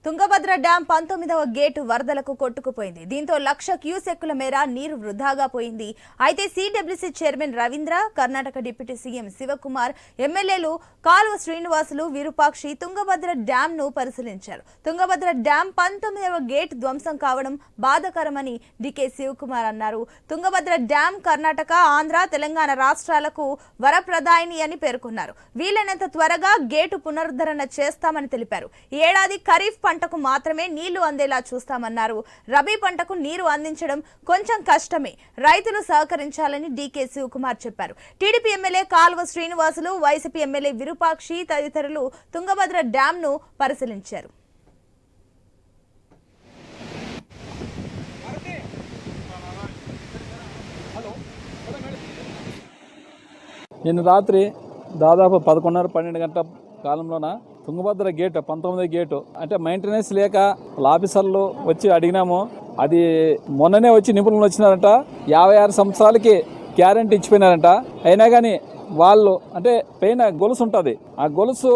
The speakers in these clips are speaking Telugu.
తుంగభద్ర డ్యాం 19వ గేటు వరదలకు కొట్టుకుపోయింది. దీంతో 1,00,000 క్యూసెక్కుల మేర నీరు వృధాగా పోయింది. అయితే CWC chairman Ravindra, Karnataka deputy CM Shivakumar, ఎమ్మెల్యేలు కాలువ శ్రీనివాసులు, విరూపాక్షి తుంగభద్ర డ్యాంను పరిశీలించారు. తుంగభద్ర డ్యాం 19వ గేటు ధ్వంసం కావడం బాధాకరమని డీకే శివకుమార్ అన్నారు. తుంగభద్ర డ్యాం కర్ణాటక, ఆంధ్ర, తెలంగాణ రాష్ట్రాలకు వరప్రదాయిని అని పేర్కొన్నారు. వీలైనంత త్వరగా గేటు పునరుద్ధరణ చేస్తామని తెలిపారు. ఈ ఏడాది ఖరీఫ్ పంటకు మాత్రమే నీళ్లు అందేలా చూస్తామన్నారు. రబీ పంటకు నీరు అందించడం కొంచెం కష్టమే, రైతులు సహకరించాలని డీకే శివకుమార్ చెప్పారు. టీడీపీ ఎమ్మెల్యే కాలువ శ్రీనివాసులు, వైసీపీ ఎమ్మెల్యే విరూపాక్షి తదితరులు తుంగభద్ర డ్యాంను పరిశీలించారు. నిన్న రాత్రి దాదాపు 11:30-12 గంటల కాలంలోన తుంగభద్ర గేటు 19వ గేటు అంటే మెయింటెనెన్స్ లేక ఆఫీసర్లు వచ్చి అడిగినాము. అది మొన్ననే వచ్చి నిపుణులు వచ్చినారంట. 56 సంవత్సరాలకి గ్యారెంటీ ఇచ్చిపోయినారంట. అయినా కానీ వాళ్ళు అంటే పైన గొలుసు ఉంటుంది, ఆ గొలుసు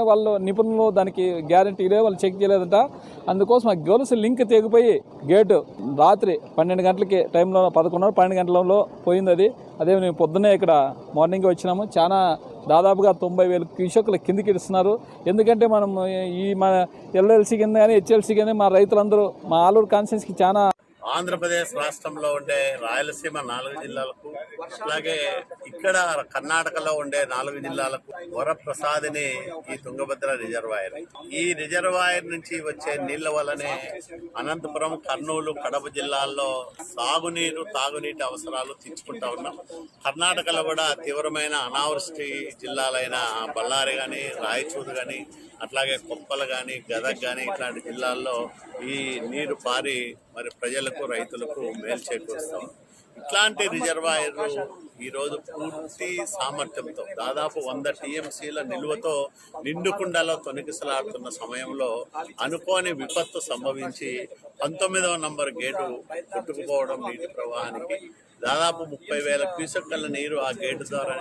వాళ్ళు నిపుణులు దానికి గ్యారెంటీ లేదు, వాళ్ళు చెక్ చేయలేదంట. అందుకోసం ఆ గొలుసు లింక్ తెగిపోయి గేటు రాత్రి 12 గంటలకి టైంలో 11:30-12 గంటలలో పోయింది. అదే మేము పొద్దున్నే ఇక్కడ మార్నింగ్ వచ్చినాము. చాలా దాదాపుగా 90,000 క్యూసెక్కుల కిందికి ఇస్తున్నారు. ఎందుకంటే మనం ఈ మన ఎల్ఎల్సీ కింద కానీ హెచ్ఎల్సీ కింద మా రైతులందరూ మా ఆలూరు కాన్స్టిట్యున్సీకి చాలా ఆంధ్రప్రదేశ్ రాష్ట్రంలో ఉండే రాయలసీమ 4 జిల్లాలకు, అలాగే ఇక్కడ కర్ణాటకలో ఉండే 4 జిల్లాలకు వరప్రసాదిని ఈ తుంగభద్ర రిజర్వాయర్. ఈ రిజర్వాయర్ నుంచి వచ్చే నీళ్ల వల్లనే అనంతపురం, కర్నూలు, కడప జిల్లాల్లో సాగునీరు, తాగునీటి అవసరాలు తీర్చుకుంటా ఉన్నాం. కర్ణాటకలో కూడా తీవ్రమైన అనావృష్టి జిల్లాలైన బళ్ళారి కానీ, రాయచూరు కానీ, అట్లాగే కొప్పలు కానీ, గదగ్ కానీ ఇట్లాంటి జిల్లాల్లో ఈ నీరు పారి మరి ప్రజలకు, రైతులకు మేలు చేకూరుస్తాం. ఇట్లాంటి రిజర్వాయర్లు ఈరోజు పూర్తి సామర్థ్యంతో దాదాపు 100 టీఎంసీల నిల్వతో నిండుకుండలో తొనికిసలాడుతున్న సమయంలో అనుకోని విపత్తు సంభవించి 19వ నంబర్ గేటు కొట్టుకుపోవడం, నీటి ప్రవాహానికి దాదాపు 30,000 క్యూసెక్కుల నీరు ఆ గేటు ద్వారా